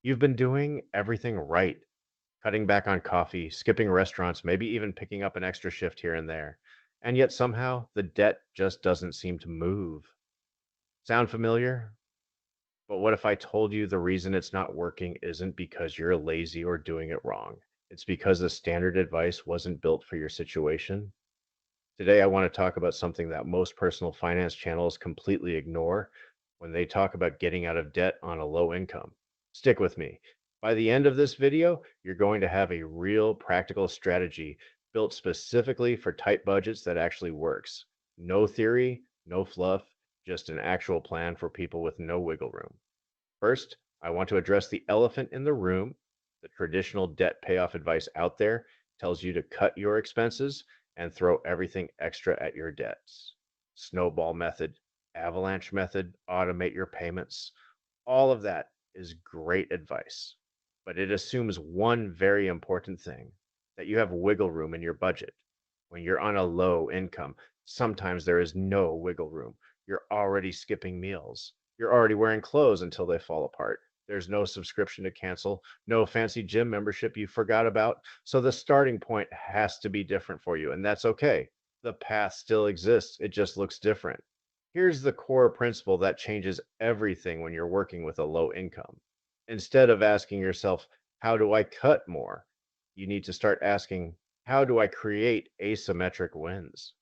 You've been doing everything right, cutting back on coffee, skipping restaurants, maybe even picking up an extra shift here and there. And yet somehow the debt just doesn't seem to move. Sound familiar? But what if I told you the reason it's not working isn't because you're lazy or doing it wrong? It's because the standard advice wasn't built for your situation. Today, I want to talk about something that most personal finance channels completely ignore when they talk about getting out of debt on a low income. Stick with me. By the end of this video, you're going to have a real practical strategy built specifically for tight budgets that actually works. No theory, no fluff, just an actual plan for people with no wiggle room. First, I want to address the elephant in the room. The traditional debt payoff advice out there tells you to cut your expenses and throw everything extra at your debts. Snowball method, avalanche method, automate your payments. All of that is great advice, but it assumes one very important thing, that you have wiggle room in your budget. When you're on a low income, sometimes there is no wiggle room. You're already skipping meals. You're already wearing clothes until they fall apart. There's no subscription to cancel, no fancy gym membership you forgot about. So the starting point has to be different for you, and that's okay. The path still exists, it just looks different. Here's the core principle that changes everything when you're working with a low income. Instead of asking yourself, how do I cut more? You need to start asking, how do I create asymmetric wins?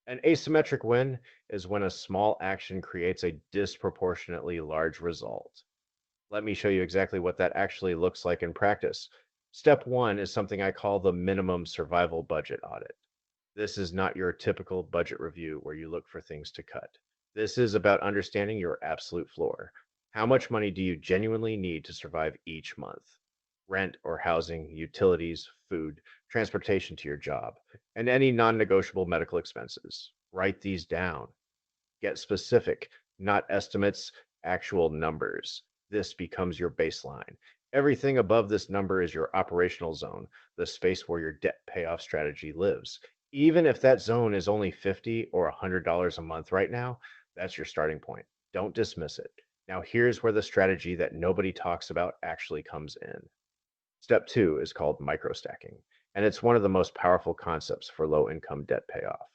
An asymmetric win is when a small action creates a disproportionately large result. Let me show you exactly what that actually looks like in practice. Step one is something I call the minimum survival budget audit. This is not your typical budget review where you look for things to cut. This is about understanding your absolute floor. How much money do you genuinely need to survive each month? Rent or housing, utilities, food, transportation to your job, and any non negotiable medical expenses. Write these down. Get specific, not estimates, actual numbers. This becomes your baseline. Everything above this number is your operational zone, the space where your debt payoff strategy lives. Even if that zone is only 50 or $100 a month right now, that's your starting point. Don't dismiss it. Now, here's where the strategy that nobody talks about actually comes in. Step two is called microstacking, and it's one of the most powerful concepts for low income debt payoff.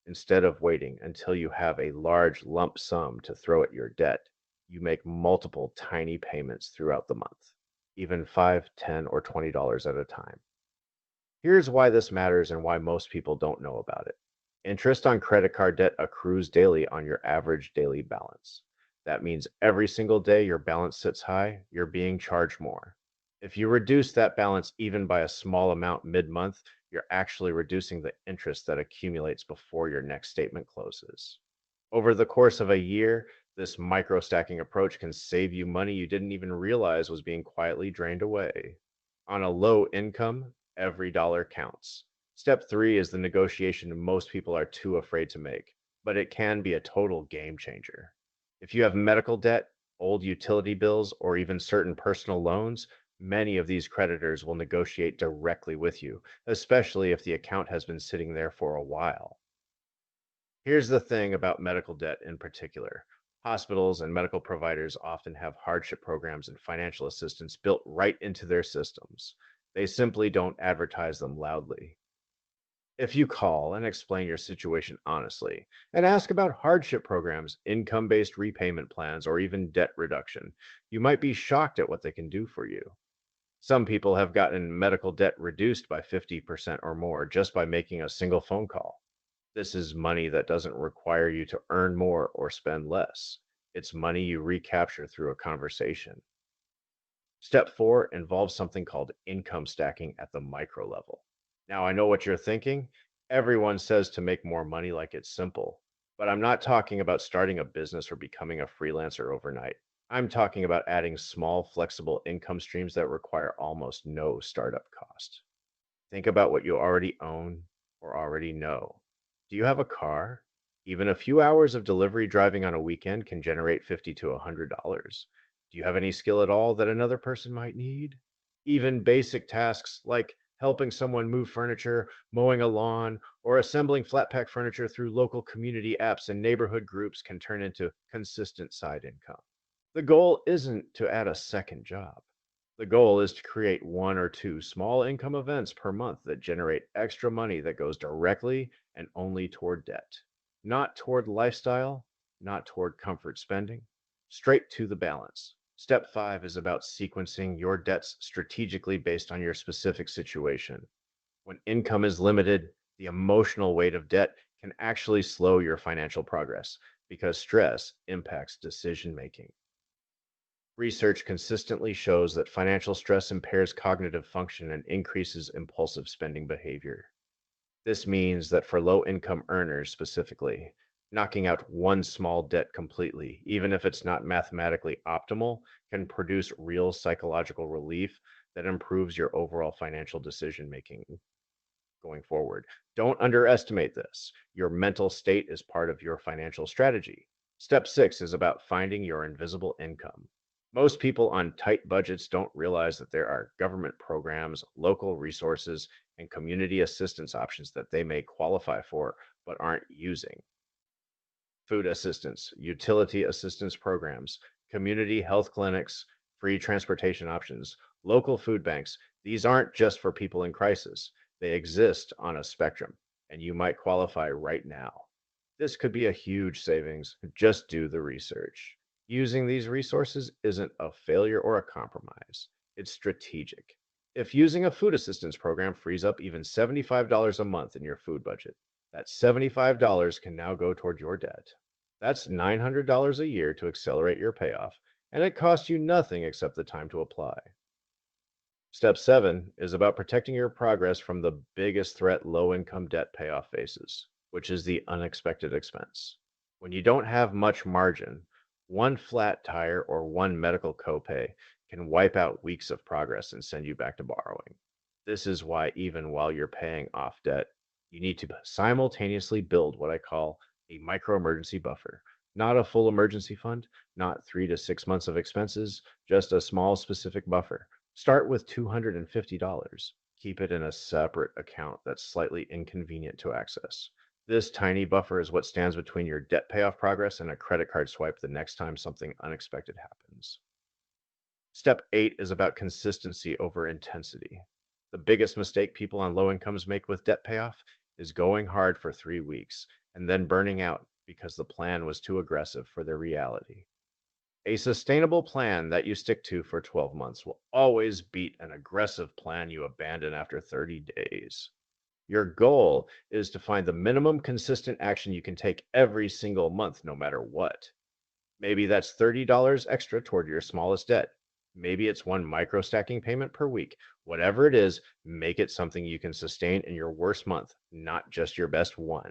Instead of waiting until you have a large lump sum to throw at your debt, you make multiple tiny payments throughout the month, even 5, 10, or $20 at a time. Here's why this matters and why most people don't know about it. Interest on credit card debt accrues daily on your average daily balance. That means every single day your balance sits high, you're being charged more. If you reduce that balance even by a small amount mid month, you're actually reducing the interest that accumulates before your next statement closes. Over the course of a year, this micro stacking approach can save you money you didn't even realize was being quietly drained away. On a low income, every dollar counts. Step three is the negotiation most people are too afraid to make, but it can be a total game changer. If you have medical debt, old utility bills, or even certain personal loans, many of these creditors will negotiate directly with you, especially if the account has been sitting there for a while. Here's the thing about medical debt in particular. Hospitals and medical providers often have hardship programs and financial assistance built right into their systems. They simply don't advertise them loudly. If you call and explain your situation honestly and ask about hardship programs, income based repayment plans, or even debt reduction, you might be shocked at what they can do for you. Some people have gotten medical debt reduced by 50% or more just by making a single phone call. This is money that doesn't require you to earn more or spend less. It's money you recapture through a conversation. Step four involves something called income stacking at the micro level. Now, I know what you're thinking. Everyone says to make more money like it's simple, but I'm not talking about starting a business or becoming a freelancer overnight. I'm talking about adding small, flexible income streams that require almost no startup cost. Think about what you already own or already know. Do you have a car? Even a few hours of delivery driving on a weekend can generate 50 to $100. Do you have any skill at all that another person might need? Even basic tasks like helping someone move furniture, mowing a lawn, or assembling flat pack furniture through local community apps and neighborhood groups can turn into consistent side income. The goal isn't to add a second job. The goal is to create one or two small income events per month that generate extra money that goes directly and only toward debt, not toward lifestyle, not toward comfort spending, straight to the balance. Step 5 is about sequencing your debts strategically based on your specific situation. When income is limited, the emotional weight of debt can actually slow your financial progress because stress impacts decision making. Research consistently shows that financial stress impairs cognitive function and increases impulsive spending behavior. This means that for low income earners specifically, knocking out one small debt completely, even if it's not mathematically optimal, can produce real psychological relief that improves your overall financial decision making going forward. Don't underestimate this. Your mental state is part of your financial strategy. Step 6 is about finding your invisible income. Most people on tight budgets don't realize that there are government programs, local resources, and community assistance options that they may qualify for but aren't using. Food assistance, utility assistance programs, community health clinics, free transportation options, local food banks. These aren't just for people in crisis. They exist on a spectrum, and you might qualify right now. This could be a huge savings. Just do the research. Using these resources isn't a failure or a compromise, it's strategic. If using a food assistance program frees up even $75 a month in your food budget, that $75 can now go toward your debt. That's $900 a year to accelerate your payoff, and it costs you nothing except the time to apply. Step 7 is about protecting your progress from the biggest threat low income debt payoff faces, which is the unexpected expense. When you don't have much margin, one flat tire or one medical copay can wipe out weeks of progress and send you back to borrowing. This is why, even while you're paying off debt, you need to simultaneously build what I call a micro emergency buffer. Not a full emergency fund, not 3 to 6 months of expenses, just a small specific buffer. Start with $250. Keep it in a separate account that's slightly inconvenient to access. This tiny buffer is what stands between your debt payoff progress and a credit card swipe the next time something unexpected happens. Step 8 is about consistency over intensity. The biggest mistake people on low incomes make with debt payoff is going hard for 3 weeks and then burning out because the plan was too aggressive for their reality. A sustainable plan that you stick to for 12 months will always beat an aggressive plan you abandon after 30 days. Your goal is to find the minimum consistent action you can take every single month, no matter what. Maybe that's $30 extra toward your smallest debt. Maybe it's one micro stacking payment per week. Whatever it is, make it something you can sustain in your worst month, not just your best one.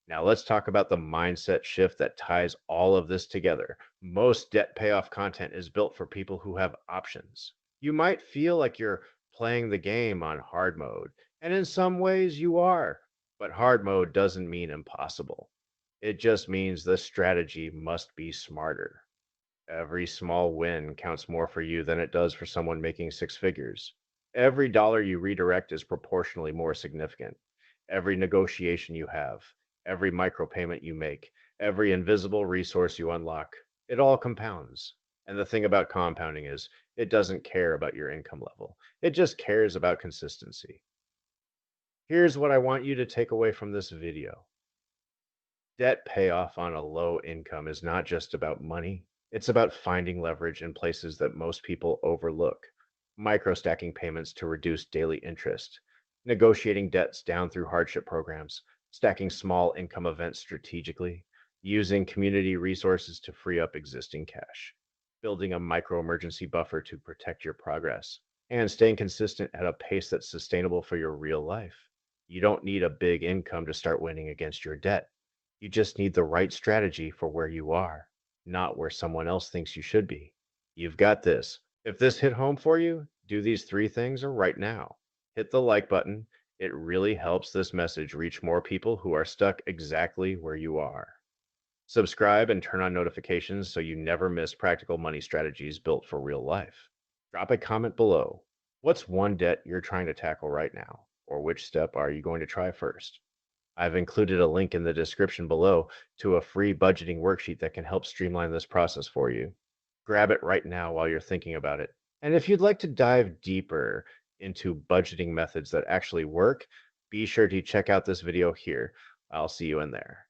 Now, let's talk about the mindset shift that ties all of this together. Most debt payoff content is built for people who have options. You might feel like you're playing the game on hard mode, and in some ways you are, but hard mode doesn't mean impossible. It just means the strategy must be smarter. Every small win counts more for you than it does for someone making six figures. Every dollar you redirect is proportionally more significant. Every negotiation you have, every micropayment you make, every invisible resource you unlock, it all compounds. And the thing about compounding is it doesn't care about your income level. It just cares about consistency. Here's what I want you to take away from this video. Debt payoff on a low income is not just about money, it's about finding leverage in places that most people overlook. Micro stacking payments to reduce daily interest, negotiating debts down through hardship programs, stacking small income events strategically, using community resources to free up existing cash, building a micro emergency buffer to protect your progress, and staying consistent at a pace that's sustainable for your real life. You don't need a big income to start winning against your debt. You just need the right strategy for where you are, not where someone else thinks you should be. You've got this. If this hit home for you, do these three things right now. Hit the like button. It really helps this message reach more people who are stuck exactly where you are. Subscribe and turn on notifications so you never miss practical money strategies built for real life. Drop a comment below. What's one debt you're trying to tackle right now? Or which step are you going to try first? I've included a link in the description below to a free budgeting worksheet that can help streamline this process for you. Grab it right now while you're thinking about it, And if you'd like to dive deeper into budgeting methods that actually work, be sure to check out this video here. I'll see you in there.